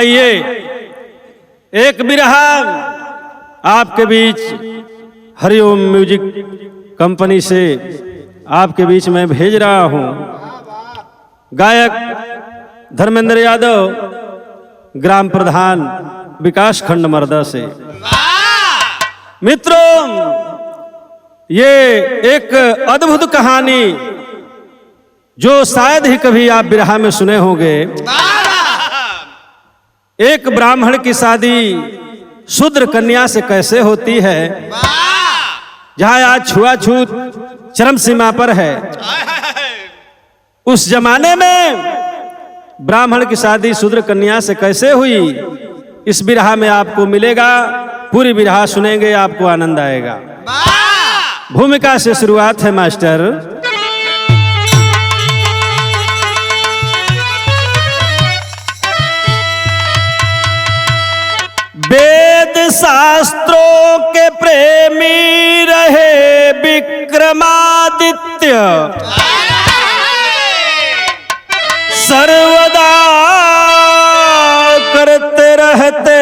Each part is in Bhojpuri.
आइए एक बिरहा आपके बीच हरिओम म्यूजिक कंपनी से आपके बीच में भेज रहा हूं। गायक धर्मेंद्र यादव, ग्राम प्रधान विकास खंड मर्दा से। मित्रों, ये एक अद्भुत कहानी जो शायद ही कभी आप बिरहा में सुने होंगे। एक ब्राह्मण की शादी शूद्र कन्या से कैसे होती है, जहां आज छुआछूत चरम सीमा पर है। उस जमाने में ब्राह्मण की शादी शूद्र कन्या से कैसे हुई, इस बिरहा में आपको मिलेगा। पूरी बिरहा सुनेंगे, आपको आनंद आएगा। भूमिका से शुरुआत है मास्टर। वेद शास्त्रों के प्रेमी रहे विक्रमादित्य, सर्वदा करते रहते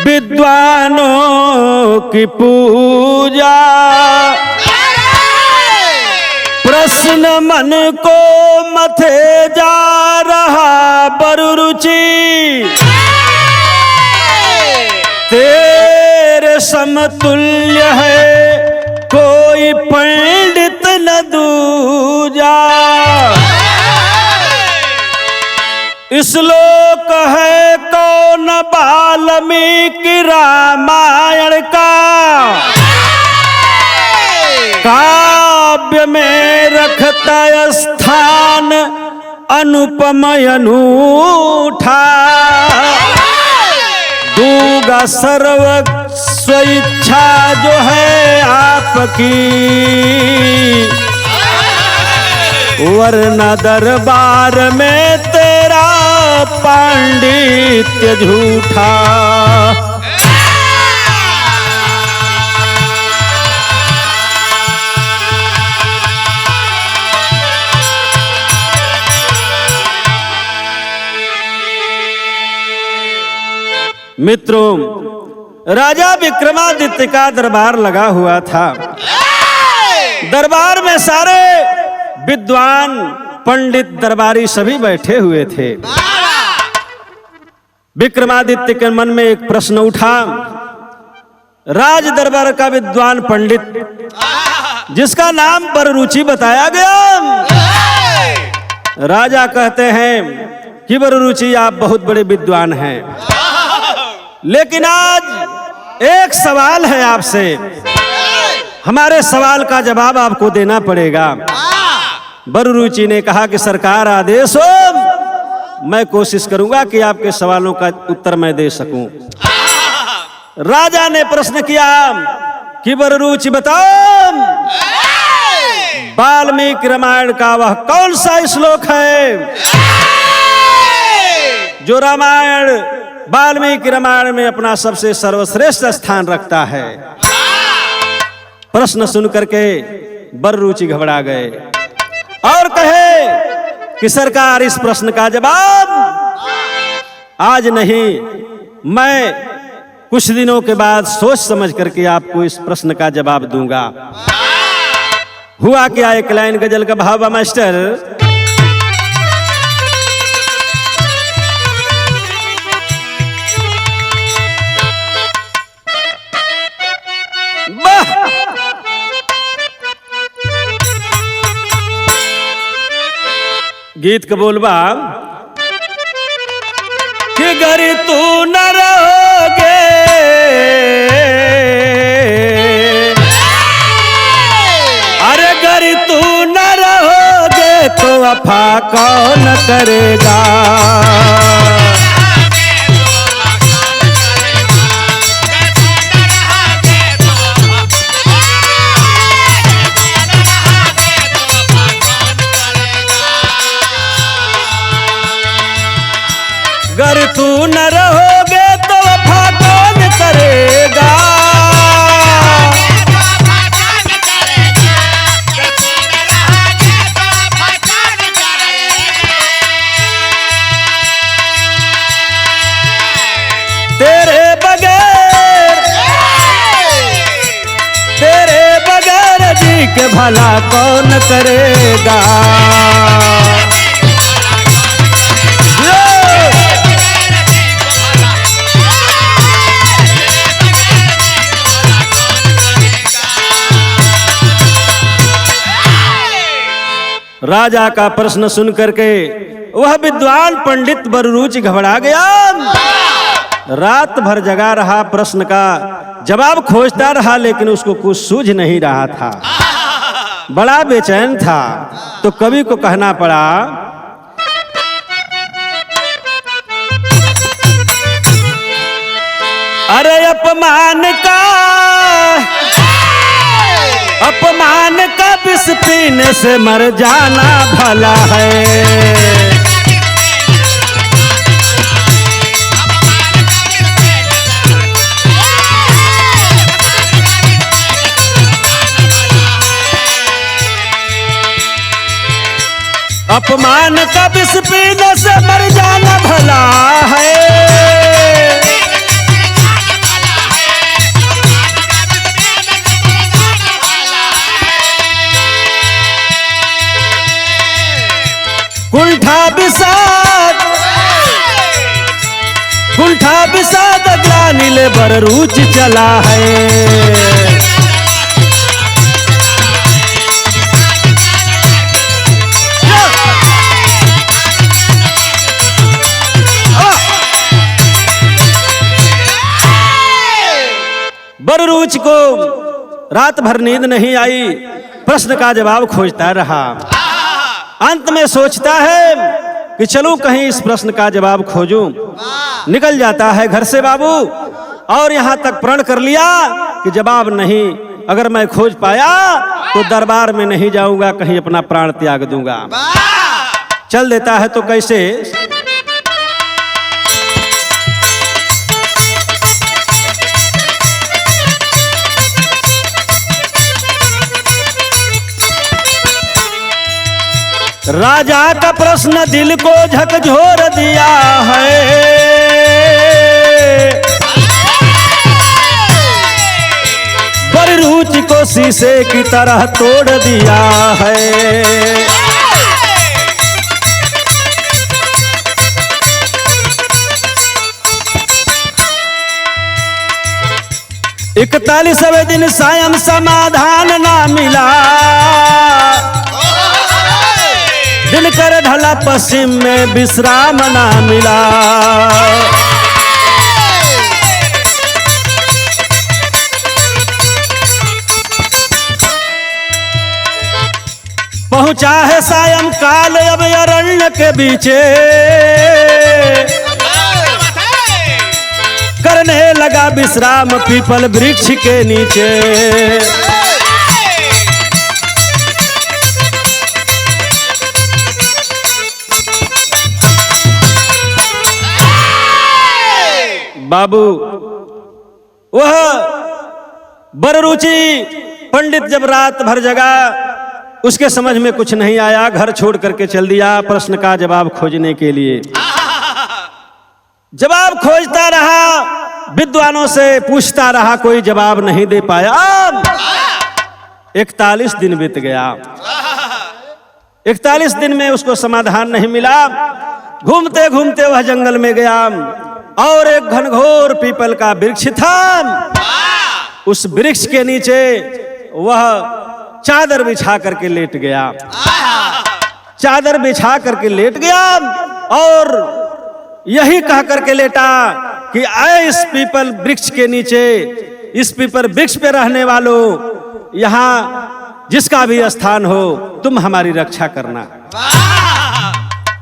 विद्वानों की पूजा। प्रश्न मन को मथे जा रहा बरुरुचि, तेरे समतुल्य है कोई पंडित न दूजा। श्लोक है कौन वाल्मीकि रामायण का, काव्य में रखता स्थान अनुपम अनूठा। दूंगा सर्व स्वेच्छा जो है आपकी, वरना दरबार में तेरा पांडित्य झूठा। मित्रों, राजा विक्रमादित्य का दरबार लगा हुआ था। दरबार में सारे विद्वान पंडित दरबारी सभी बैठे हुए थे। विक्रमादित्य के मन में एक प्रश्न उठा। राज दरबार का विद्वान पंडित जिसका नाम बरुरुचि बताया गया, राजा कहते हैं कि बरुरुचि आप बहुत बड़े विद्वान हैं, लेकिन आज एक सवाल है आपसे। हमारे सवाल का जवाब आपको देना पड़ेगा। बरुरुचि ने कहा कि सरकार आदेश हो, मैं कोशिश करूंगा कि आपके सवालों का उत्तर मैं दे सकूं। राजा ने प्रश्न किया कि बरुरुचि बताओ, वाल्मीकि रामायण का वह कौन सा श्लोक है जो रामायण वाल्मीकि रामायण में अपना सबसे सर्वश्रेष्ठ स्थान रखता है। प्रश्न सुनकर के बरुरुचि घबरा गए और कहे कि सरकार, इस प्रश्न का जवाब आज नहीं, मैं कुछ दिनों के बाद सोच समझ करके आपको इस प्रश्न का जवाब दूंगा। हुआ क्या, एक लाइन गजल का भाव मास्टर। गीत का बोलबा कि गर तू न रहोगे, अरे गर तू न रहोगे तो वफा कौन करेगा। अगर तू न रहोगे तो वफा कौन करेगा। तेरे बगैर जी के भला कौन करेगा। राजा का प्रश्न सुन करके वह विद्वान पंडित बररुचि घबरा गया। रात भर जगा रहा, प्रश्न का जवाब खोजता रहा, लेकिन उसको कुछ सूझ नहीं रहा था, बड़ा बेचैन था। तो कवि को कहना पड़ा, अरे अपमान का विष पीने से मर जाना भला है। अपमान का विष पीने से मर जाना भला है। कुंठा विषाद ग्लानि ले बररुचि चला है। बररुचि को रात भर नींद नहीं आई, प्रश्न का जवाब खोजता रहा। अंत में सोचता है कि चलूं कहीं इस प्रश्न का जवाब खोजूं। निकल जाता है घर से बाबू, और यहां तक प्रण कर लिया कि जवाब नहीं, अगर मैं खोज पाया तो दरबार में नहीं जाऊंगा, कहीं अपना प्राण त्याग दूंगा। चल देता है तो कैसे, राजा का प्रश्न दिल को झकझोर दिया है। बररुचि को शीशे की तरह तोड़ दिया है। 41वें दिन सायं समाधान ना मिला। दिनकर ढला पश्चिम में विश्राम ना मिला। पहुंचा है सायं काल अब अरण्य के बीचे। करने लगा विश्राम पीपल वृक्ष के नीचे। बाबू वह बररुचि पंडित जब रात भर जगा, उसके समझ में कुछ नहीं आया, घर छोड़ करके चल दिया प्रश्न का जवाब खोजने के लिए। जवाब खोजता रहा, विद्वानों से पूछता रहा, कोई जवाब नहीं दे पाया। 41 दिन बीत गया। 41 दिन में उसको समाधान नहीं मिला। घूमते घूमते वह जंगल में गया और एक घनघोर पीपल का वृक्ष था। उस वृक्ष के नीचे वह चादर बिछा करके लेट गया। चादर बिछा करके लेट गया और यही कह करके लेटा कि आए इस पीपल वृक्ष के नीचे, इस पीपल वृक्ष पे रहने वालों, यहाँ जिसका भी स्थान हो तुम हमारी रक्षा करना।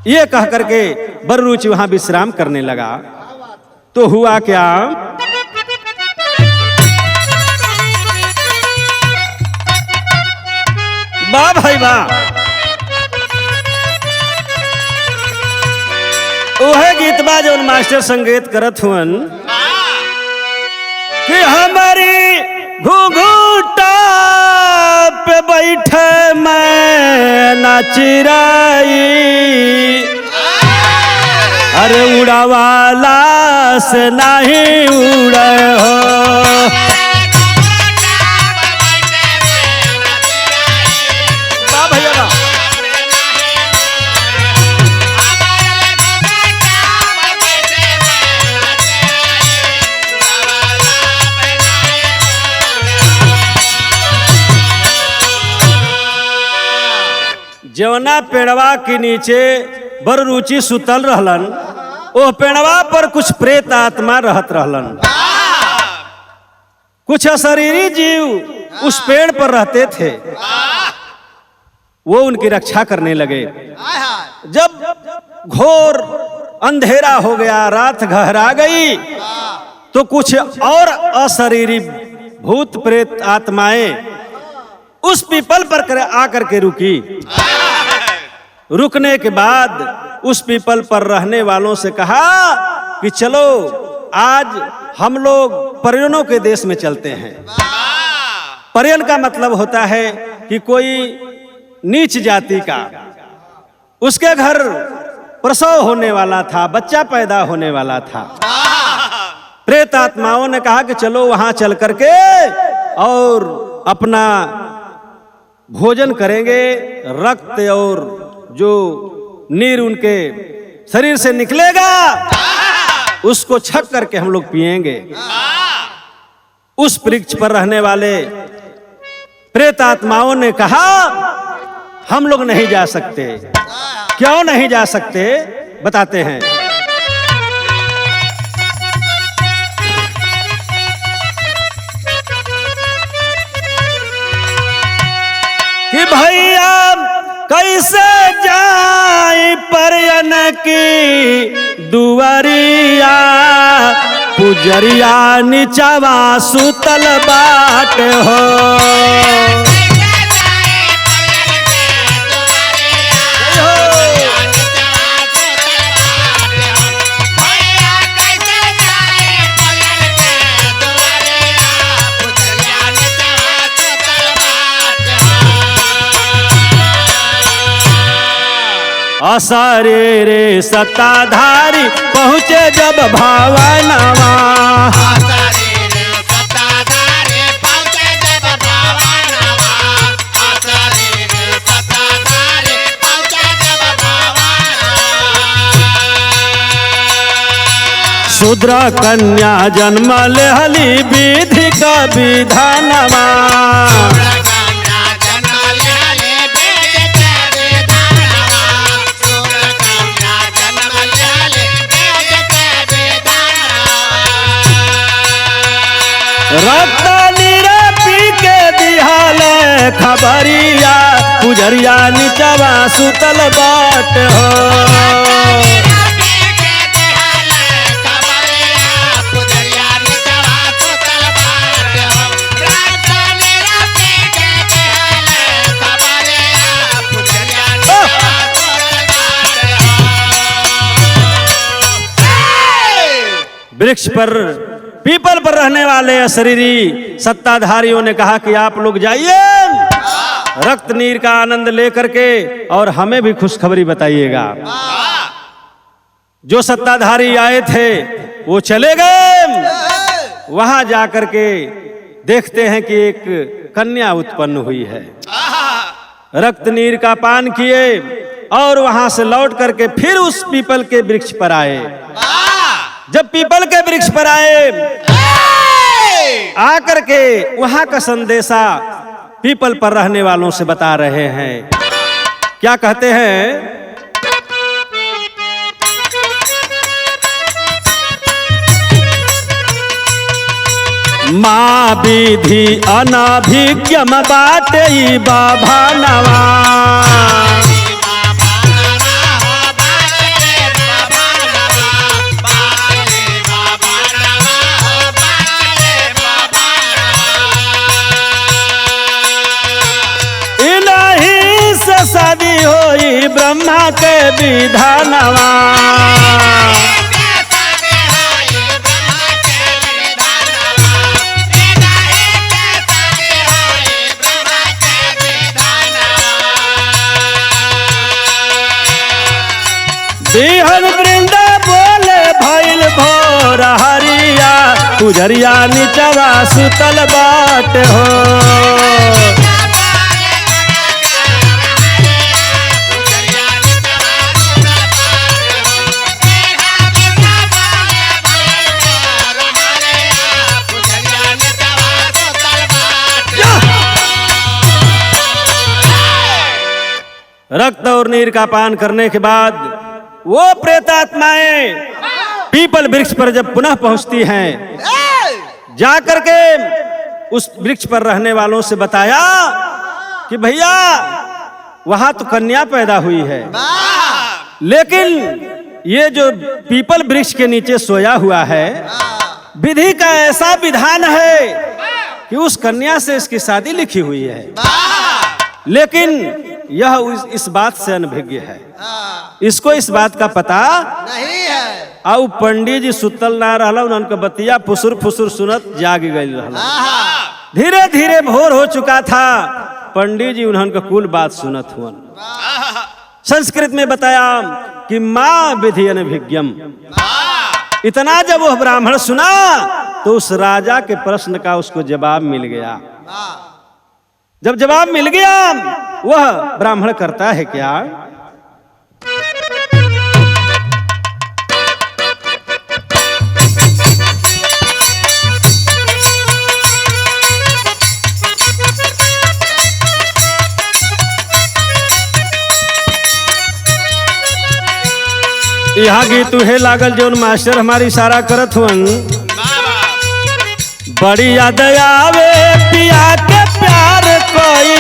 ये कह करके बररुचि वहां विश्राम करने लगा। तो हुआ क्या, वाह भाई वाह, वह गीत बा जो मास्टर संगीत करत हुअन कि हमारी घुघुटा पे बैठे मैं ना चिराई, अरे उड़ावाला से नहीं उड़े हो। वाह भैया वाह। जवना पेड़वा के नीचे बड़ रुचि सुतल रहलन, ओ पेड़वा पर कुछ प्रेत आत्मा रहत रहलन। कुछ अशरीरी जीव उस पेड़ पर रहते थे, वो उनकी रक्षा करने लगे। जब घोर अंधेरा हो गया, रात गहरा गई, तो कुछ और अशरीरी भूत प्रेत आत्माएं उस पीपल पर आकर के रुकी। रुकने के बाद उस पीपल पर रहने वालों से कहा कि चलो आज हम लोग पर्यनों के देश में चलते हैं। पर्यन का मतलब होता है कि कोई नीच जाति का, उसके घर प्रसव होने वाला था, बच्चा पैदा होने वाला था। प्रेत आत्माओं ने कहा कि चलो वहां चल करके और अपना भोजन करेंगे, रक्त और जो नीर उनके शरीर से निकलेगा उसको छक करके हम लोग पिएंगे। उस वृक्ष पर रहने वाले प्रेत आत्माओं ने कहा हम लोग नहीं जा सकते। क्यों नहीं जा सकते बताते हैं। कि भैया कैसे जाए पर्यन की दुआरिया, पुजरिया नीचवा सुतल बाट हो। असरे रे सत्ताधारी पहुँचे जब भावनवा, शूद्र कन्या जन्म लेहली विधि का विधानवा। रक्त नीरा पी के दिहाले खबरिया, पुजरिया नीचवा सुतल बाट हो। वृक्ष पर पीपल पर रहने वाले अशरीरी सत्ताधारियों ने कहा कि आप लोग जाइए, रक्त नीर का आनंद लेकर के और हमें भी खुशखबरी बताइएगा। जो सत्ताधारी आए थे वो चले गए। वहां जाकर के देखते हैं कि एक कन्या उत्पन्न हुई है। रक्त नीर का पान किए और वहां से लौट करके फिर उस पीपल के वृक्ष पर आए। जब पीपल के वृक्ष पर आए, आकर के वहां का संदेशा पीपल पर रहने वालों से बता रहे हैं। क्या कहते हैं? माँ विधि अनभिज्ञम बाटे बाबा नवा, शादी होई ब्रह्मा के विधानवा। बिहन वृंदावन पुजरिया निचवा सुतल बाट हो। रक्त और नीर का पान करने के बाद वो प्रेतात्माएं पीपल वृक्ष पर जब पुनः पहुंचती हैं, जाकर के उस वृक्ष पर रहने वालों से बताया कि भैया वहां तो कन्या पैदा हुई है, लेकिन ये जो पीपल वृक्ष के नीचे सोया हुआ है, विधि का ऐसा विधान है कि उस कन्या से इसकी शादी लिखी हुई है, लेकिन यह इस बात से अनभिज्ञ है, इसको इस बात का पता नहीं है। और पंडित जी सुतल ना रहला, उनका बतिया फुसुर फुसुर सुनत जाग गई रहला। धीरे धीरे भोर हो चुका था, पंडित जी उनका कुल बात सुनत हुआ। संस्कृत में बताया कि माँ विधि अनभिज्ञम। इतना जब वह ब्राह्मण सुना तो उस राजा के प्रश्न का उसको जवाब मिल गया। जब जवाब मिल गया, वह ब्राह्मण करता है क्या? यहाँ गीत उहे लागल जौन मास्टर हमारी इशारा करत हुन। बड़ी याद आवे पिया के प्यार कोई,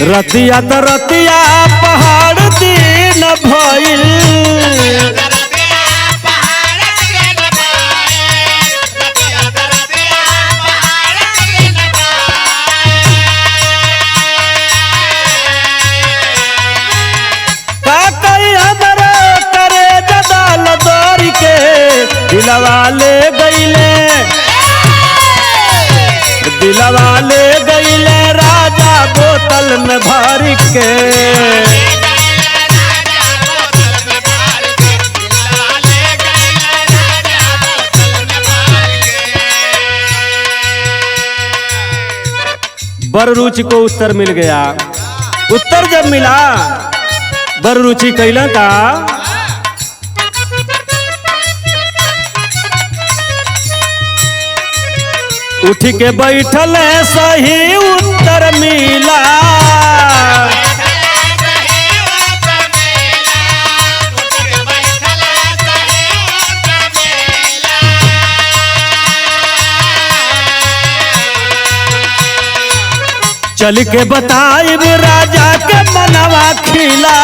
रतिया त रतिया पहाड़ दिन भइल, दिलवा ले गईले राजा बोतल में भर के। बररुचि को उत्तर मिल गया। उत्तर जब मिला, बररुचि कैला का उठ के बैठल सही उत्तर मिला, चल के बताइब राजा के मनवा खिला।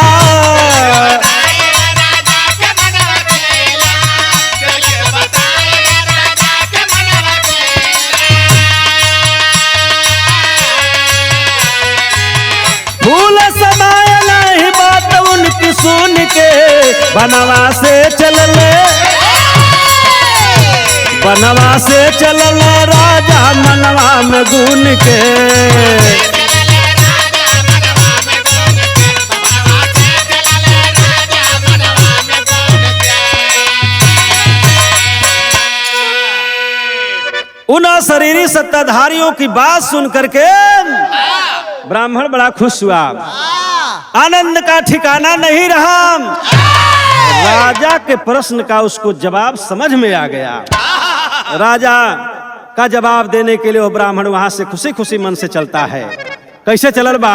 सुन के बनवा से चलल राजा मनवा में गुन के। उन शरीरी सत्ताधारियों की बात सुन करके ब्राह्मण बड़ा खुश हुआ। आनंद का ठिकाना नहीं रहा। राजा के प्रश्न का उसको जवाब समझ में आ गया। राजा का जवाब देने के लिए वो ब्राह्मण वहां से खुशी खुशी मन से चलता है। कैसे चलल बा?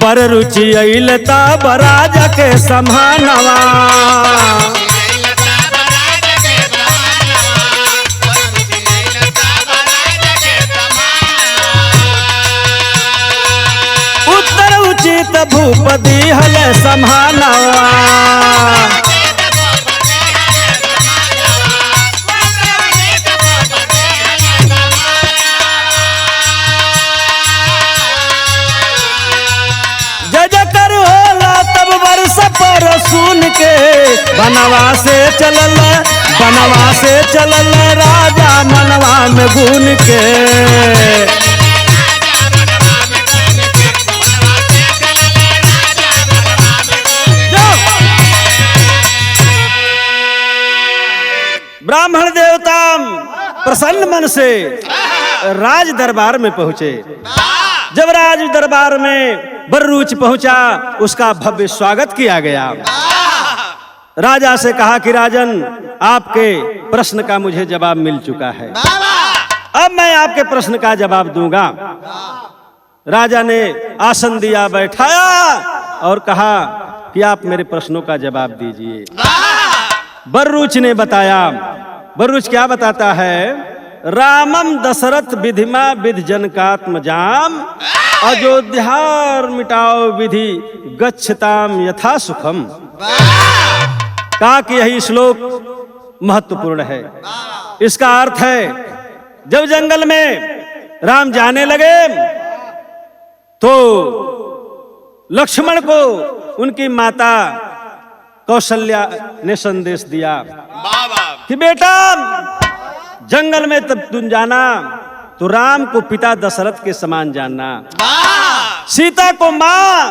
बररुचि अइल तब राजा के समानवा, भूपति हले समानवा। जय जयकार होला तब वर्ष पर सुन के बनवा से चलल राजा मनवा में गुन के। ब्राह्मण देवता प्रसन्न मन से राज दरबार में पहुंचे। जब राज दरबार में बररूच पहुंचा, उसका भव्य स्वागत किया गया। राजा से कहा कि राजन, आपके प्रश्न का मुझे जवाब मिल चुका है, अब मैं आपके प्रश्न का जवाब दूंगा। राजा ने आसन दिया, बैठाया और कहा कि आप मेरे प्रश्नों का जवाब दीजिए। बररूच ने बताया। बररूच क्या बताता है? रामम दशरथ विधिमा विधि जनकात्मजाम, अयोध्यार मिटाओ विधि गच्छताम यथा सुखम। कहा कि यही श्लोक महत्वपूर्ण है। इसका अर्थ है, जब जंगल में राम जाने लगे तो लक्ष्मण को उनकी माता कौशल्या ने संदेश दिया कि बेटा, जंगल में तब तुम जाना तो राम को पिता दशरथ के समान जानना, सीता को मां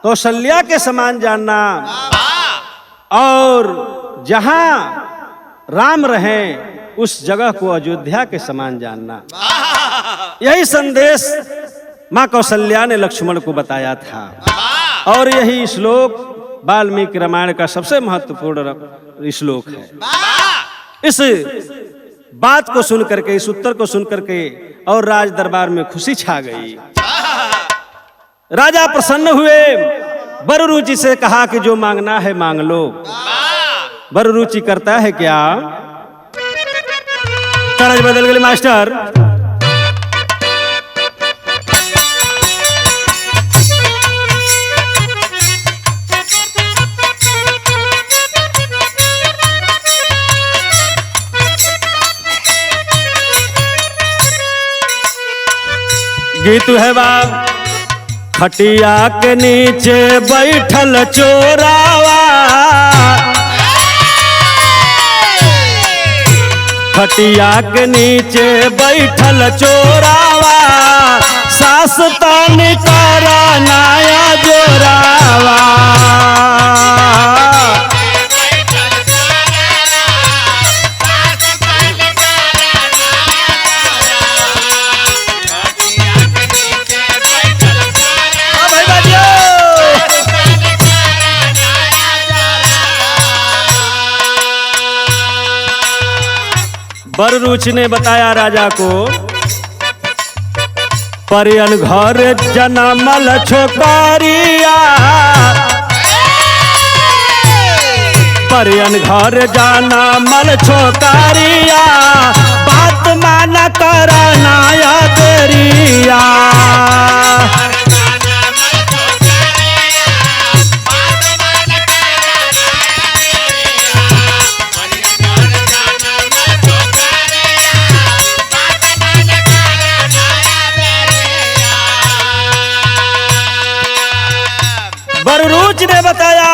कौशल्या के समान जानना, और जहां राम रहें उस जगह को अयोध्या के समान जानना। यही संदेश मां कौशल्या ने लक्ष्मण को बताया था। और यही श्लोक वाल्मीकि रामायण का सबसे महत्वपूर्ण श्लोक है। इस बात को सुन करके, इस उत्तर को सुन करके और राज दरबार में खुशी छा गई। राजा प्रसन्न हुए। बररूचि से कहा कि जो मांगना है मांग लो। बररूचि करता है क्या? तरज बदल गई मास्टर। गीत है बाप। खटिया के नीचे बैठल चोरावा, खटिया के नीचे बैठल चोरावा, सास तानी करा नया जोरावा। बररूच ने बताया राजा को, परियन घर जनमल छोकरिया, परियन घर जनमल छोकरिया, बात माना करना या देरिया। बररूच ने बताया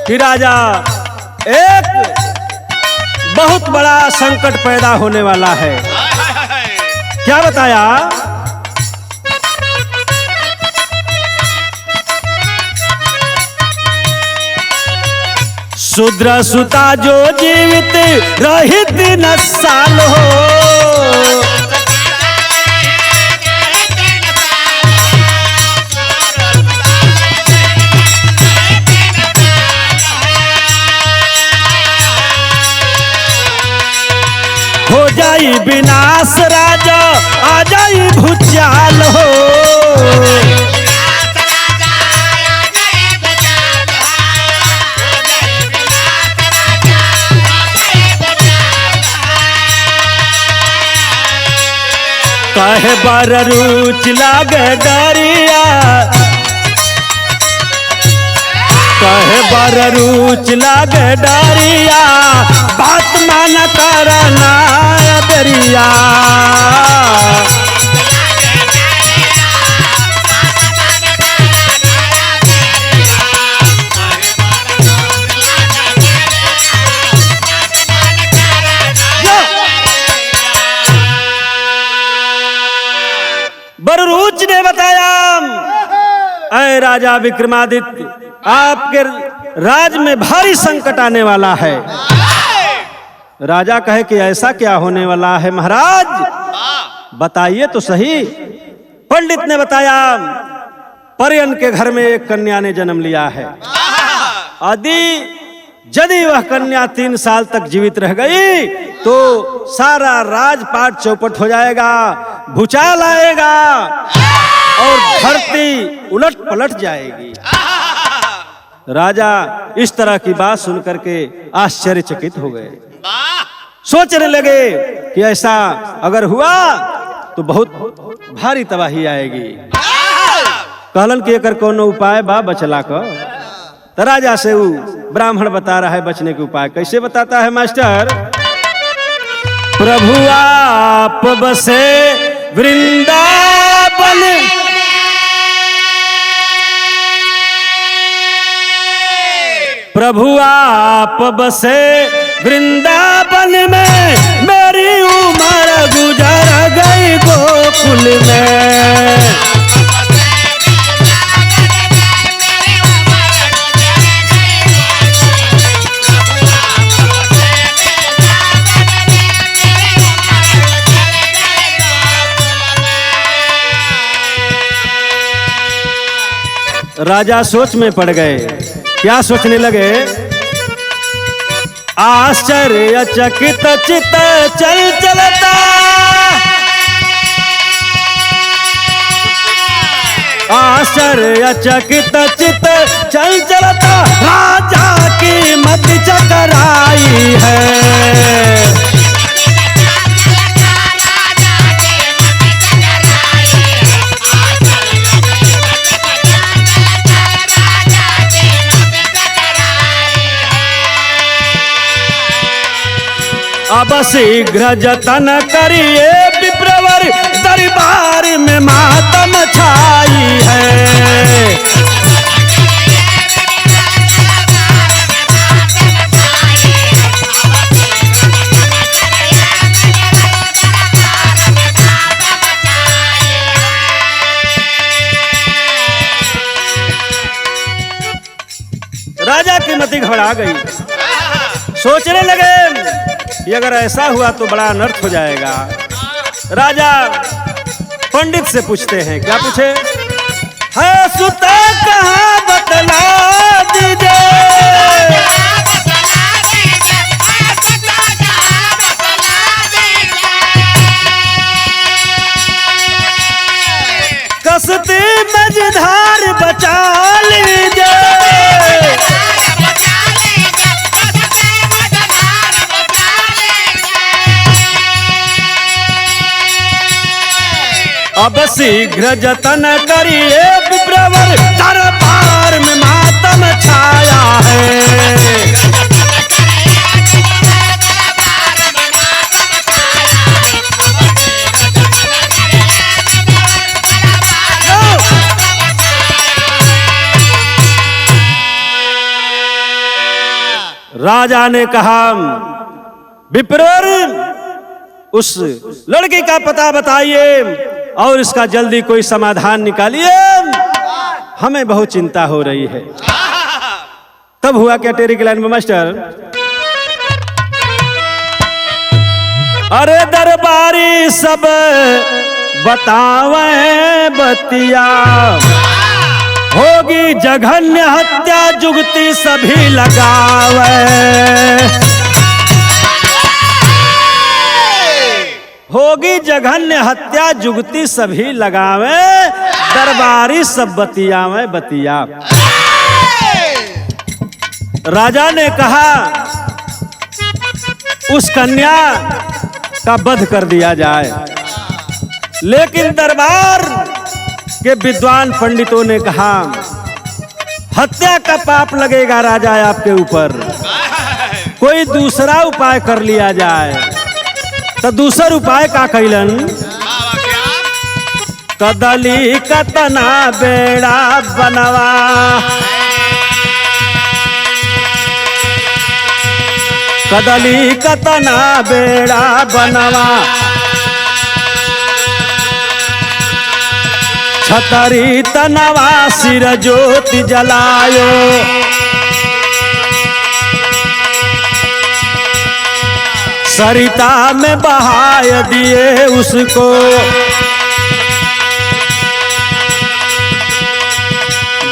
कि राजा, एक बहुत बड़ा संकट पैदा होने वाला है। क्या बताया? शूद्र सुता जो जीवित रहित न साल हो, हो जाई विनाश राजा, आ जाई भूचाल हो। कहे बररूच लागे डरिया, कहे बररूच लागे डरिया, बात मान करना दरिया। राजा विक्रमादित्य, आपके राज में भारी संकट आने वाला है। राजा कहे कि ऐसा क्या होने वाला है महाराज, बताइए तो सही। पंडित ने बताया, पर्यन के घर में एक कन्या ने जन्म लिया है। यदि वह कन्या 3 साल तक जीवित रह गई तो सारा राजपाट चौपट हो जाएगा, भूचाल आएगा और धरती उलट पलट जाएगी। राजा इस तरह की बात सुनकर के आश्चर्यचकित हो गए। सोचने लगे कि ऐसा अगर हुआ तो बहुत भारी तबाही आएगी। कहलन कि एकर कोनो उपाय बा बचला का। तो राजा से वो ब्राह्मण बता रहा है बचने के उपाय। कैसे बताता है मास्टर? प्रभु आप बसे वृंदावन, प्रभु आप बसे वृंदावन में, मेरी उम्र गुजर गई गोकुल में। राजा सोच में पड़ गए। क्या सोचने लगे? आश्चर्यचकित चित चल चलता, आश्चर्यचकित चित चल चलता, राजा की मत चकराई है। अब शीघ्र जतन करिए विप्रवर, दरबार में मातम छाई है। राजा की मति घबरा गई। सोचने लगे कि अगर ऐसा हुआ तो बड़ा अनर्थ हो जाएगा। राजा पंडित से पूछते हैं। क्या पूछे? है सुता कहाँ बतला दीजिए। कसती मझधार बचा लीजिए। अब शीघ्र जतन करिए विप्रवर, दरबार में मातम छाया है। राजा ने कहा, विप्रवर उस लड़की का पता बताइए और इसका जल्दी कोई समाधान निकालिए, हमें बहुत चिंता हो रही है। तब हुआ क्या टेरी की लाइन में मास्टर? अरे दरबारी सब बतावे बतिया, होगी जघन्य हत्या जुगती सभी लगावे। होगी जघन्य हत्या जुगती सभी लगावे, दरबारी सब बतियावे बतिया। राजा ने कहा उस कन्या का वध कर दिया जाए, लेकिन दरबार के विद्वान पंडितों ने कहा हत्या का पाप लगेगा राजा आपके ऊपर, कोई दूसरा उपाय कर लिया जाए। तो दूसर उपाय का कैलन? कदली कतना बेड़ा बनवा, कदली कतना बेड़ा बनवा, छतरी तनवा सिर ज्योति जलायो। सरिता में बहाय दिए उसको,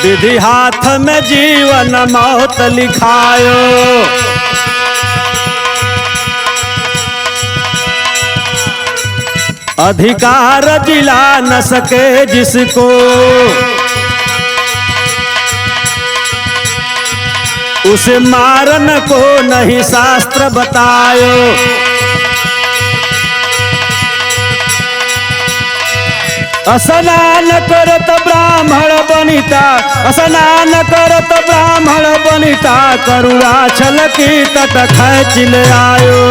विधि हाथ में जीवन मौत लिखायो। अधिकार जिला न सके जिसको, उसे मारन को नहीं शास्त्र बतायो। स्नान करत ब्राह्मण बनिता, स्नान करत ब्राह्मण बनिता, करुणा छलकी तट खैंच ले आयो।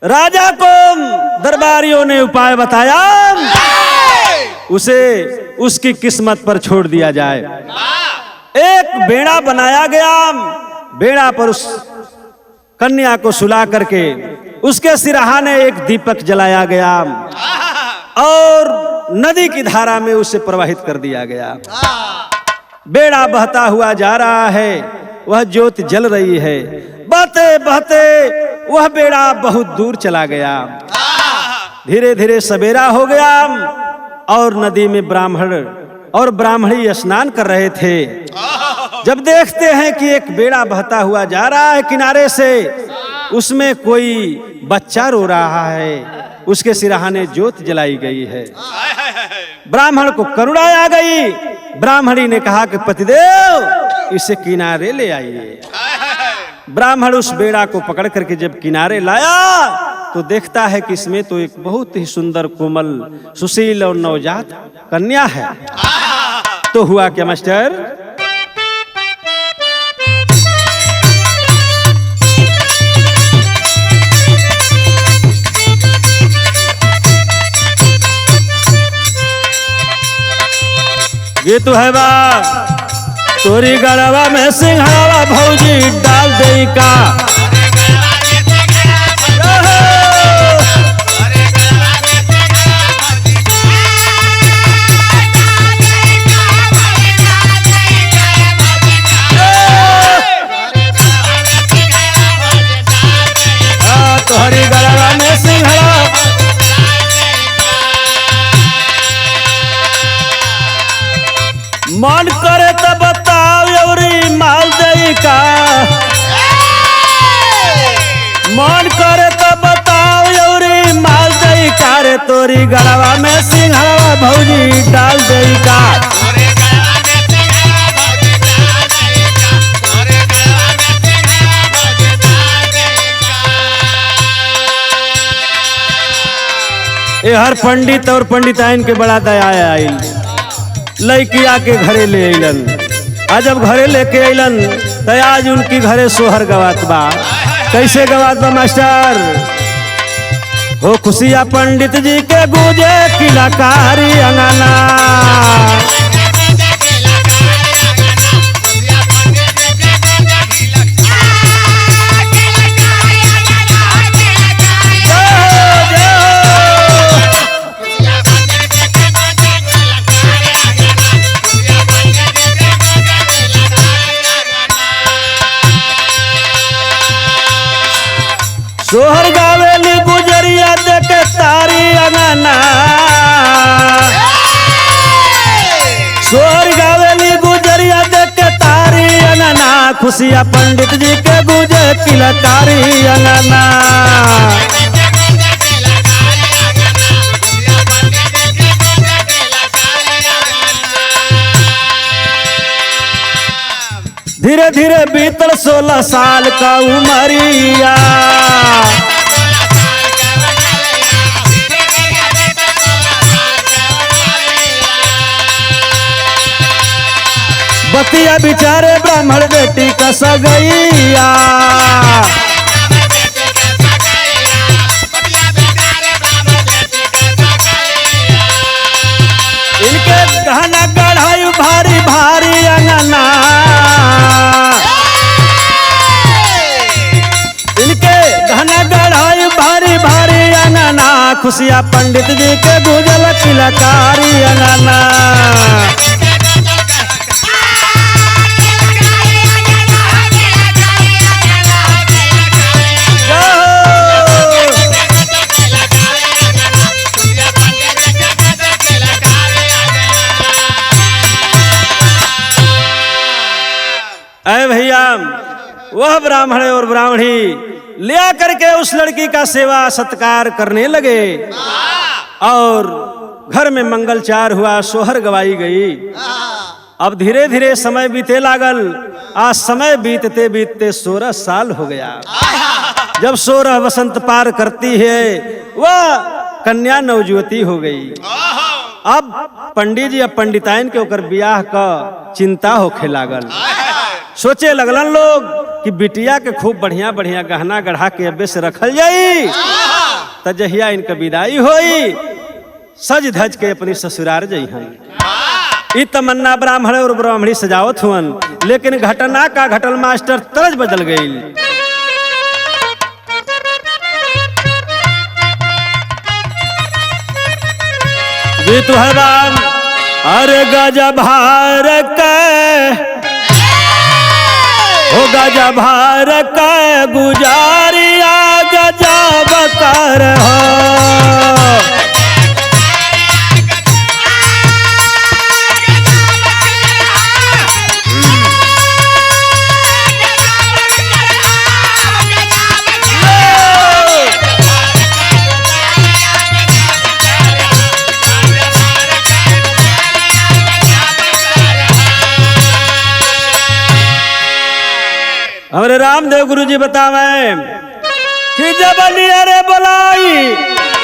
राजा को दरबारियों ने उपाय बताया, उसे उसकी किस्मत पर छोड़ दिया जाए। एक बेड़ा बनाया गया, बेड़ा पर उस कन्या को सुला करके उसके सिरहाने एक दीपक जलाया गया और नदी की धारा में उसे प्रवाहित कर दिया गया। बेड़ा बहता हुआ जा रहा है, वह ज्योति जल रही है। बहते बहते वह बेड़ा बहुत दूर चला गया। धीरे धीरे सवेरा हो गया और नदी में ब्राह्मण और ब्राह्मणी स्नान कर रहे थे। जब देखते हैं कि एक बेड़ा बहता हुआ जा रहा है किनारे से, उसमें कोई बच्चा रो रहा है, उसके सिरहाने ज्योत जलाई गई है। ब्राह्मण को करुणा आ गई। ब्राह्मणी ने कहा कि पतिदेव इसे किनारे ले आइए। ब्राह्मण उस बेड़ा को पकड़ करके जब किनारे लाया तो देखता है कि इसमें तो एक बहुत ही सुंदर कोमल सुशील और नवजात कन्या है। तो हुआ क्या मास्टर? ये तो है बा तोरी गड़वा में सिंघाड़ा भौजी डाल दे का। तोहरी गड़वा में सिंघाड़ा मन करे तो बताओ यौरी माल दई का। मन करे तो बताओ यौरी माल दई का रे, तोरी गड़वा में सिंघाड़ा भौजी डाल दई का। ये हर पंडित और पंडिताइन के बड़ा दया आइल, लड़की आके घरे ले अलन। आज जब घरे लेके अलन तो आज उनकी घरे सोहर गवात बा। कैसे गवात बा मास्टर? हो खुशिया पंडित जी के गूंजे किलाकारी अंगना। सोहर गावेली गुजरिया देखे तारी अंगना। सोहर गावेली गुजरिया देखे तारी अंगना। खुशिया पंडित जी के गुजे किलकारी अंगना। धीरे धीरे बीतल 16 साल का उमरिया। बतिया बिचारे ब्राह्मण बेटी का सगैया। खुशिया पंडित जी के गुजल किलकारी अंगना। अरे भैया, वह ब्राह्मण और ब्राह्मणी ले आकर के उस लड़की का सेवा सत्कार करने लगे और घर में मंगलचार हुआ, सोहर गवाई गई। अब धीरे धीरे समय बीते लागल। आज समय बीतते बीतते 16 साल हो गया। जब 16 वसंत पार करती है, वह कन्या नवजुवती हो गई। अब पंडित जी अब पंडिताइन के ओकर ब्याह का चिंता होखे लागल। सोचे लगलन लोग कि बिटिया के खूब बढ़िया बढ़िया गहना गढ़ा के अब्बे से रखल जाई, त जहिया इनका विदाई होई सज धज के अपनी ससुरार जइहन। ई तमन्ना ब्राह्मण और ब्राह्मणी सजावत हुअन, लेकिन घटना का घटल मास्टर तरज बदल गई। अरे गजब भार हो गजा भार का गुजारिया गजब कर हो। हमारे रामदेव गुरु जी बतावे कि जब अरे बोलाई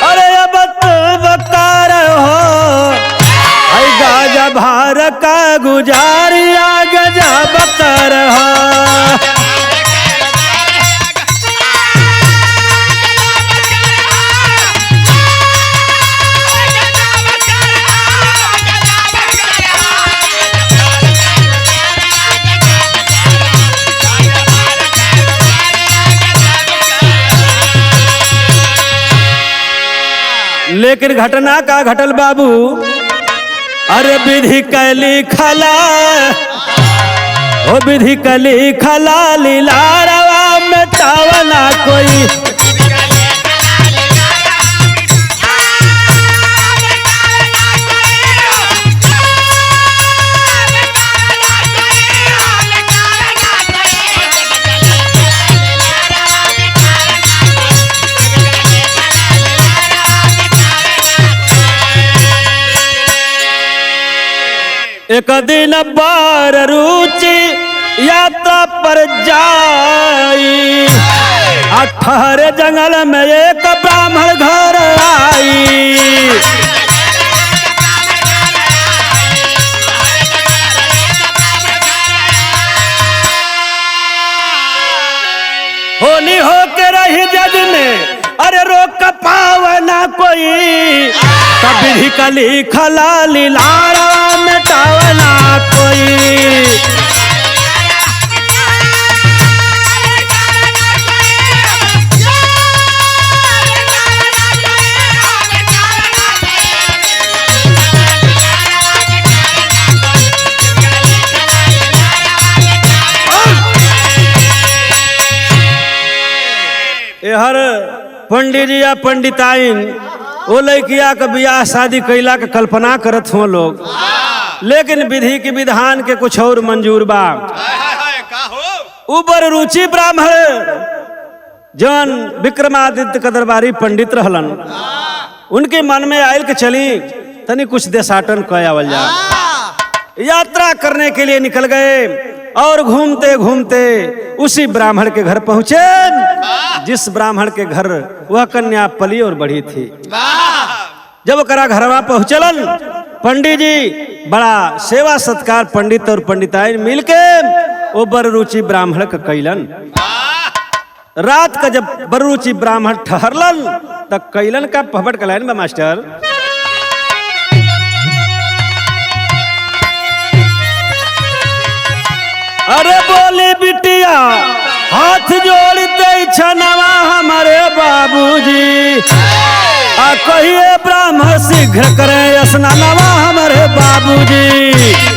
अरे अब बकार हो, गाजा भार का गुजारिया गजा बकर हो। लेकिन घटना का घटल बाबू, अरे विधि कैली खला हो, विधि कैली खला लीलारवा मिटावना कोई। एक दिन बार रुचि यात्रा पर जाई, 18 जंगल में एक ब्राह्मण घर आई। होली हो के रही जज में अरे रोक पावना कोई, तब विधि कली खला लीलारा मिटावना कोई। हर पंडित जी या पंडिताइन वो लड़किया का ब्याह शादी कैला के कल्पना करत हो लोग, लेकिन विधि की विधान के कुछ और मंजूर बा। ऊपर रुचि ब्राह्मण जन विक्रमादित्य का दरबारी पंडित रहलन, उनके मन में आयल के चली तनी कुछ देशाटन कयावल जा। यात्रा करने के लिए निकल गए और घूमते घूमते उसी ब्राह्मण के घर पहुंचे, जिस ब्राह्मण के घर वह कन्या पली और बढ़ी थी। जब करा घरवा पहुंचलन, पंडित जी बड़ा सेवा सत्कार पंडित और पंडिताइन मिलके वो बररुचि ब्राह्मण का कैलन। रात का जब बररुचि ब्राह्मण ठहरलन तब कैलन का पहबट कलाइन बा मास्टर। अरे बोले बिटिया हाथ जोड़ते छनवा हमारे बाबूजी, आ कहिए ब्राह्मण शीघ्र करें स्नानवा हमारे बाबूजी।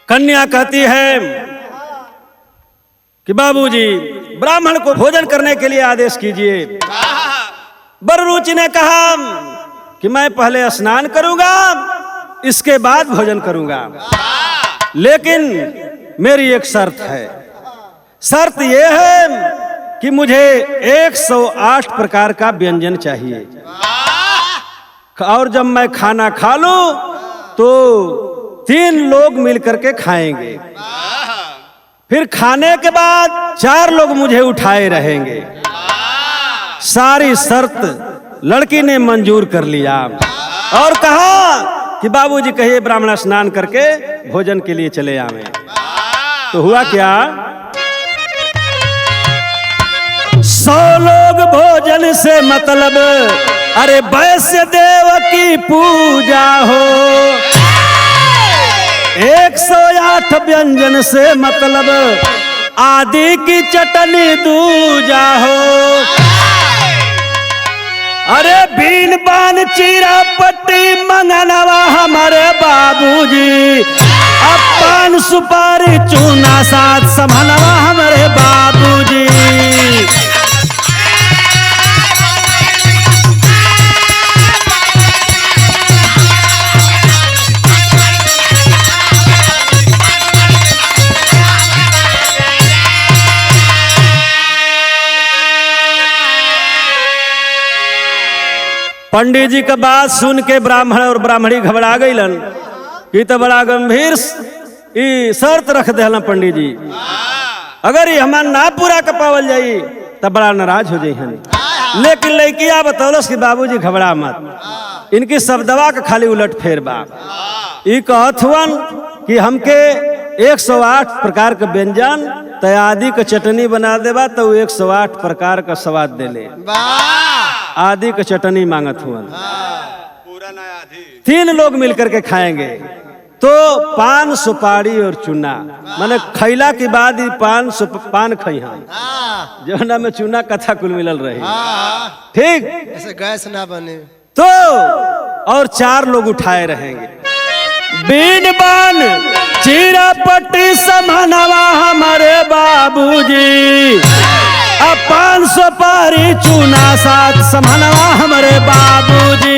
कन्या कहती है कि बाबूजी ब्राह्मण को भोजन करने के लिए आदेश कीजिए। बररुचि ने कहा कि मैं पहले स्नान करूंगा, इसके बाद भोजन करूंगा, लेकिन मेरी एक शर्त है। शर्त यह है कि मुझे 108 प्रकार का व्यंजन चाहिए, और जब मैं खाना खा लूं तो 3 लोग मिलकर के खाएंगे, फिर खाने के बाद 4 लोग मुझे उठाए रहेंगे। सारी शर्त लड़की ने मंजूर कर लिया और कहा कि बाबूजी कहिए ब्राह्मण स्नान करके भोजन के लिए चले आवे। तो हुआ क्या, 100 लोग भोजन से मतलब, अरे वैश्य देव की पूजा हो। 108 व्यंजन से मतलब आदि की चटनी दूजा हो। अरे बीन बान चीरा पट्टी मंगनवा हमारे बाबूजी, अब पान सुपारी चूना साथ समनवा हमारे बाबूजी। पंडित जी का बात सुन के ब्राह्मण और ब्राह्मणी घबरा गईलन कि तो बड़ा गंभीर शर्त रख देना पंडित जी, अगर ये हमार ना पूरा कर पावल जाई तब बड़ा नाराज हो जाई। लेकिन लड़किया बतौलस कि बाबूजी घबरा मत, इनकी शब्दवा का खाली उलट फेर बा। ई कहत हुवन कि हमके 108 प्रकार का व्यंजन तैयादी का चटनी बना देबा तो 108 प्रकार का स्वाद दे ले। आदि का चटनी मांगत हुआ, 3 लोग मिलकर के खाएंगे तो पान सुपारी और चूना, माने खैला के बाद ही पान खइहा, जौना में चूना कथा कुल मिलल रही। ठीक, ऐसे गैस ना बने तो, और 4 लोग उठाए रहेंगे। बीन बान चीरा पट्टी समनवा हमारे बाबूजी, अब 500 पारी चूना साथ समनवा हमारे बाबूजी।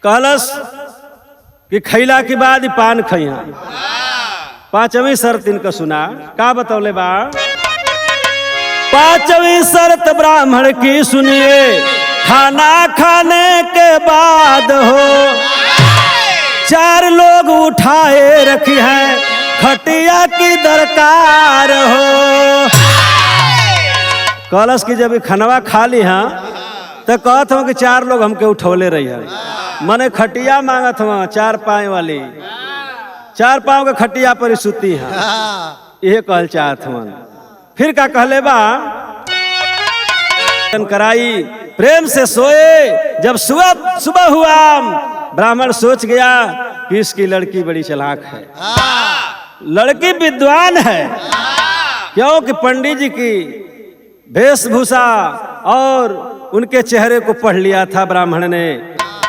कहलस कि खैला के बाद ही पान खइहा। 5वीं शर्त इनका सुना, का बतौले बा। 5वीं शर्त ब्राह्मण की सुनिए, खाना खाने के बाद हो 4 लोग उठाए रखी है, खटिया की दरकार हो। कहलस कि जब खनवा खा ली हाँ तो कहत हूँ कि 4 लोग हमके उठौले रही है, मने खटिया मांगत हुआ 4 पाँव वाली, 4 पाँव के खटिया पर सुती है, यह कहल चाहत हुआ। फिर का कहले बा, कराई प्रेम से सोए। जब सुबह हुआ ब्राह्मण सोच गया कि इसकी लड़की बड़ी चालाक है, लड़की विद्वान है, क्योंकि पंडित जी की वेशभूषा और उनके चेहरे को पढ़ लिया था ब्राह्मण ने।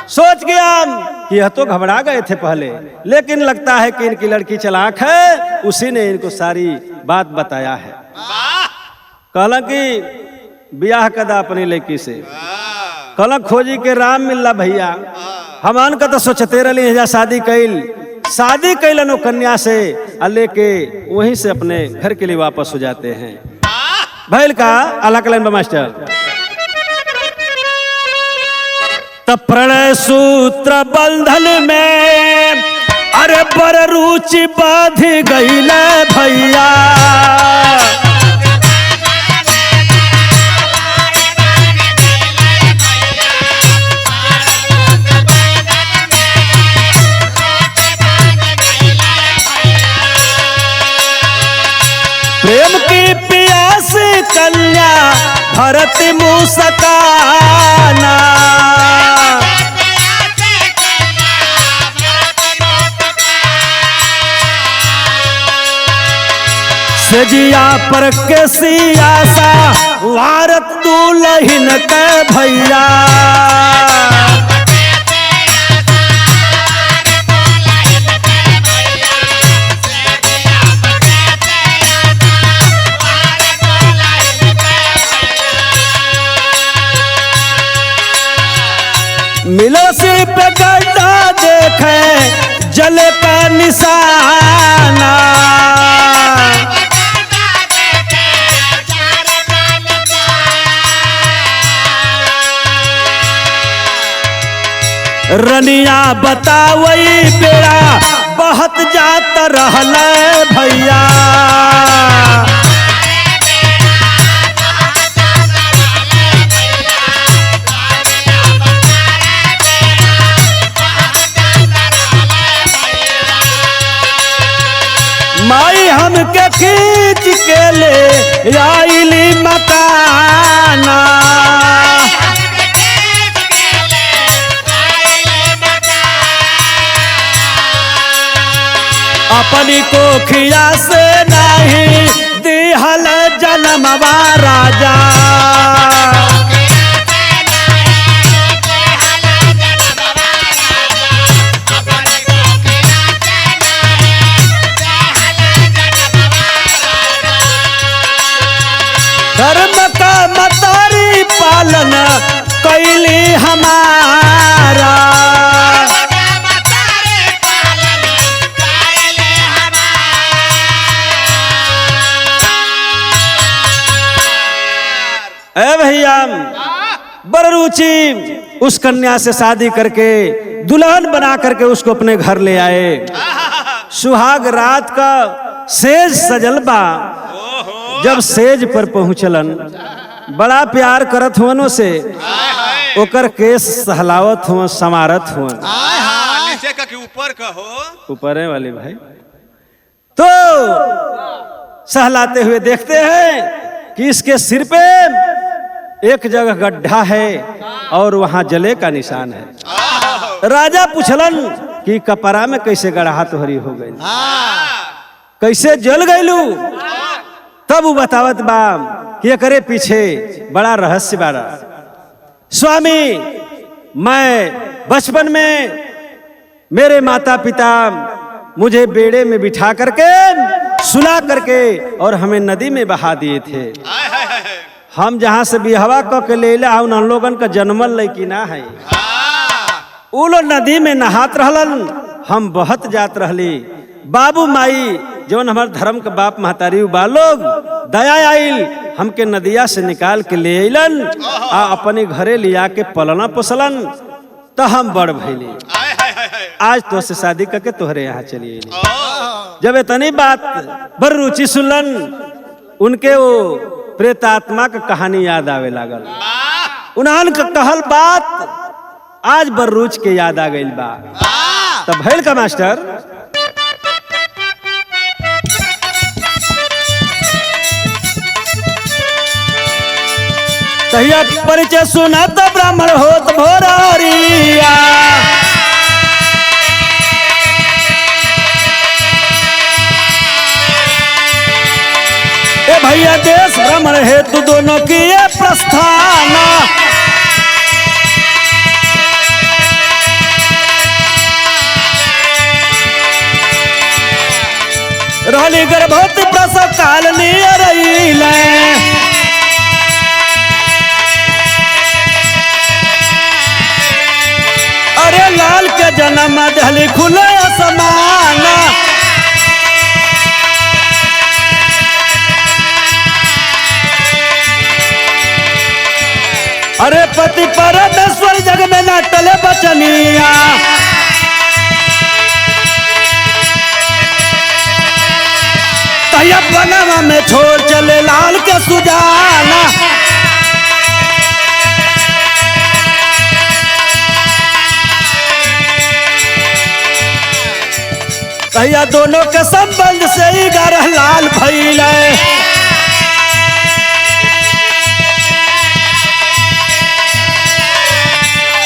सोच गया कि यह तो घबरा गए थे पहले, लेकिन लगता है कि इनकी लड़की चालाक है, उसी ने इनको सारी बात बताया है। कहला कि ब्याह कदा अपनी लड़की से, कहला खोजी के राम मिल्ला भैया, हमान का तो सोचते रही है शादी कैलन कन्या से, लेके वहीं से अपने घर के लिए वापस हो जाते हैं। भैल का अल्लाह कलन मास्टर तब प्रणय सूत्र बंधन में अरे बर रुचि बाध गईल भैया। प्रेम की प्यास कन्या भरत मुस्काना। सजिया पर के सियासा वारत दुल्हन के भैया। मिलसी पे गड्ढा देखे जल का निशाना। रनिया बतावई बेड़ा बहुत जात रहल भैया। माई हमके खींच के ले आइली मकाना। अपनी कोखिया से नहीं दिहल जन्मवा राजा। धर्म का मतारी पालन कैली हमारा। ए भैया बर रुचि उस कन्या से शादी करके दुल्हन बना करके उसको अपने घर ले आए। सुहाग रात का सेज सजल बा। जब सेज पर पहुंचलन बड़ा प्यार करत हुअन से ओकर केस सहलावत हुआ समारत हुआ। नीचे का कि ऊपर का हो? ऊपर है वाले भाई। तो सहलाते हुए देखते हैं कि इसके सिर पे एक जगह गड्ढा है और वहां जले का निशान है। राजा पूछलन कि कपड़ा में कैसे गढ़ा तोहरी हो गई, कैसे जल गईलू? तब वो बतावत बा कि एकरे पीछे बड़ा रहस्य बारा। स्वामी, मैं बचपन में मेरे माता पिता मुझे बेड़े में बिठा करके सुला करके और हमें नदी में बहा दिए थे। हम जहाँ से बिहवा के ले ला उन लोगन का जन्मल लड़की ना है। उ लोग नदी में नहात रहलन, हम बहत जात रहली। बाबू माई जौन हमार धर्म के बाप महतारी बा लोग दया आइल हमके नदिया से निकाल के ले अलन आ अपने घरे लिया के पलना पोसलन। तो हम बड़ भैली, आज तो से शादी करके तोहरे यहाँ चली अली। जब इतनी बात बर रुचि सुनलन, उनके वो प्रेतात्मा का कहानी याद आवे लागल। उन्हन का कहल बात आज बर रुचि के याद आ गई बा। तब भैल का मास्टर तहिया परिचय सुना तो ब्राह्मण होत भोरिया। ए भैया देश भ्रमण हेतु दोनों किए प्रस्थान। रहली गर्भवती प्रसव काल नियरइले। अरे लाल के जन्म दहली खुले समान। अरे पति परमेश्वर जग में ना टले बचनिया, तैया बनवा में छोड़ चले लाल के सुजाना। तैया दोनों के संबंध से ही गारह लाल भइल।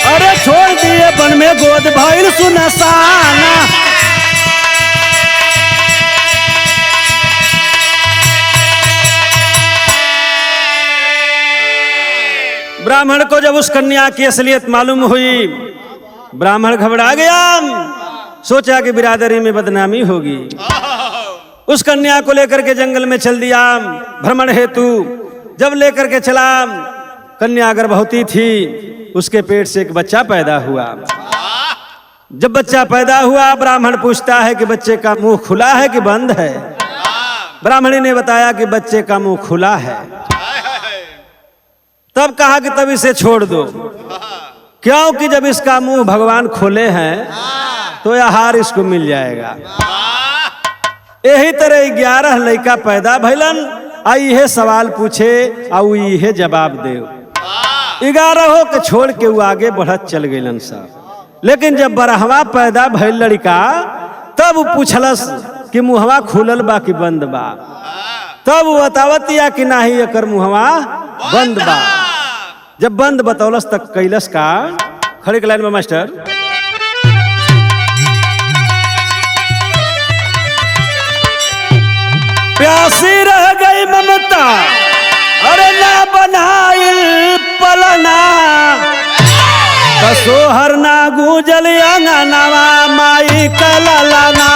अरे छोड़ दिए बन में गोद भइल सुनसाना। ब्राह्मण को जब उस कन्या की असलियत मालूम हुई, ब्राह्मण घबरा गया, सोचा कि बिरादरी में बदनामी होगी। उस कन्या को लेकर के जंगल में चल दिया भ्रमण हेतु। जब लेकर के चला, कन्या गर्भवती थी, उसके पेट से एक बच्चा पैदा हुआ। जब बच्चा पैदा हुआ, ब्राह्मण पूछता है कि बच्चे का मुंह खुला है कि बंद है। ब्राह्मणी ने बताया कि बच्चे का मुंह खुला है। तब कहा कि तब इसे छोड़ दो, क्योंकि जब इसका मुंह भगवान खोले हैं तो आहार इसको मिल जाएगा। यही तरह 11 लड़का पैदा भइलन। आई है सवाल पूछे और ये जवाब दे। 11 के छोड़ के वो आगे बढ़त चल गइलन सब। लेकिन जब 12वां पैदा भइल लड़का, तब पूछलस कि मुहवा खुलल बा कि बंद बा। तब वो बतावतिया कि नाही एकर मुहवा बंद बा। जब बंद बतौलस तक कैलस का, खड़े के लाइन में मास्टर, प्यासी रह गई ममता, अरे ना बनाइल पलना, कसोहर ना गूंजल अंगनवा माई कललना।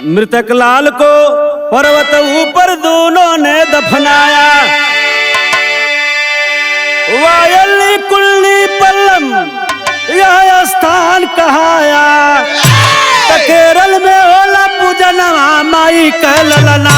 मृतक लाल को पर्वत ऊपर दोनों ने दफनाया। वायली कुल्ली पल्लम यह स्थान कहाया। केरल में होला पूजनवा माई कहलना।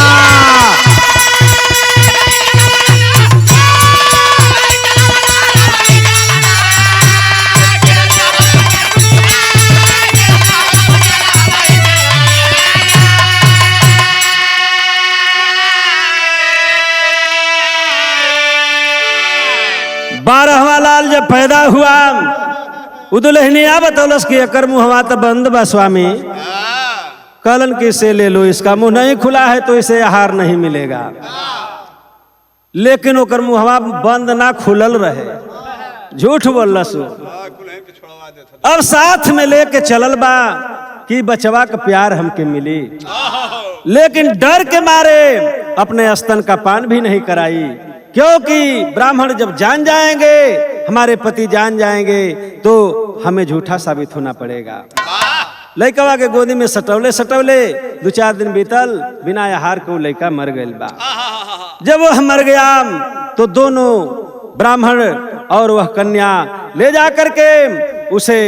बारहवां लाल जब पैदा हुआ, उदुलहनिया बतौलस कि एकर मुहवा तो बंद बा स्वामी। कलन किसे ले लो, इसका मुंह नहीं खुला है तो इसे आहार नहीं मिलेगा। लेकिन ओकर मुहवा बंद ना खुलल रहे, झूठ बोलस। अब साथ में लेके चलल बा कि बचवा का प्यार हमके मिली, लेकिन डर के मारे अपने स्तन का पान भी नहीं कराई। क्योंकि ब्राह्मण जब जान जाएंगे, हमारे पति जान जाएंगे, तो हमें झूठा साबित होना पड़ेगा। लड़कवा के गोदी में सटौले 2-4 दिन बीतल, बिना आहार के लड़का मर गइल बा। जब वह मर गया तो दोनों ब्राह्मण और वह कन्या ले जा करके उसे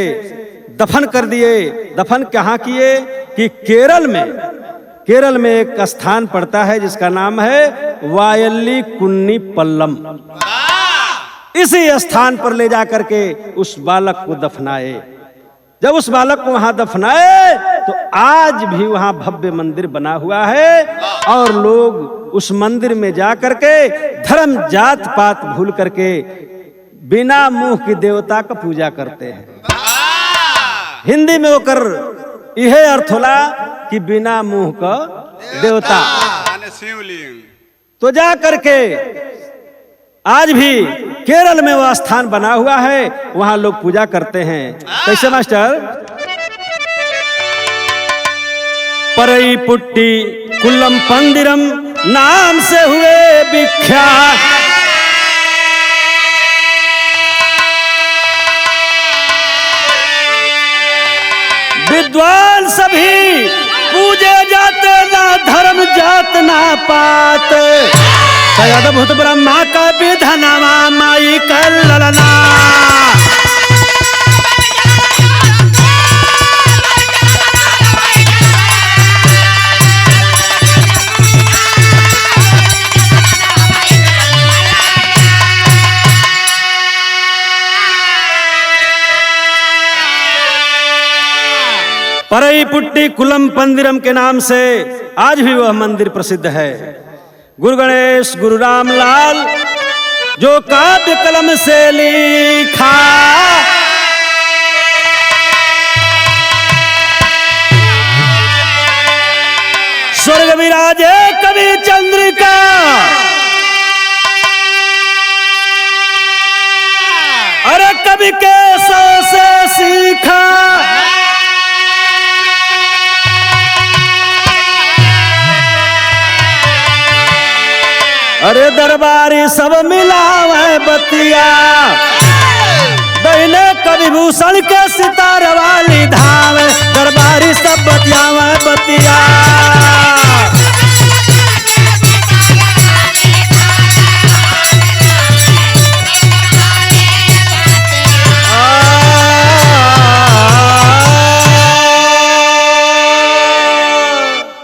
दफन कर दिए। दफन कहाँ किए कि केरल में एक स्थान पड़ता है जिसका नाम है वायल्ली कुन्नी पल्लम। इसी स्थान पर ले जाकर के उस बालक को दफनाए। जब उस बालक को वहां दफनाए तो आज भी वहां भव्य मंदिर बना हुआ है और लोग उस मंदिर में जाकर के धर्म जात पात भूल करके बिना मुंह की देवता का पूजा करते हैं। हिंदी में होकर यह अर्थ होला कि बिना मुंह का देवता। तो जा करके आज भी केरल में वह स्थान बना हुआ है, वहां लोग पूजा करते हैं। कैसे मास्टर? परई पुट्टी कुल्लम पंदिरम नाम से हुए विख्यात। विद्वान सभी पूजे जाते ना धर्म जात ना पात भूत ब्रह्मा का विधनवा माई कर ललना। परई पुट्टी कुलम पंदिरम के नाम से आज भी वह मंदिर प्रसिद्ध है। गुरु गणेश गुरु रामलाल जो काव्य कलम से लिखा स्वर्ग विराजे कवि चंद्रिका अरे कवि के सौ से सीखा अरे दरबारी सब मिलावे बतिया दहीने कवि भूषण के सितार वाली धाम दरबारी सब बतियावे बतिया।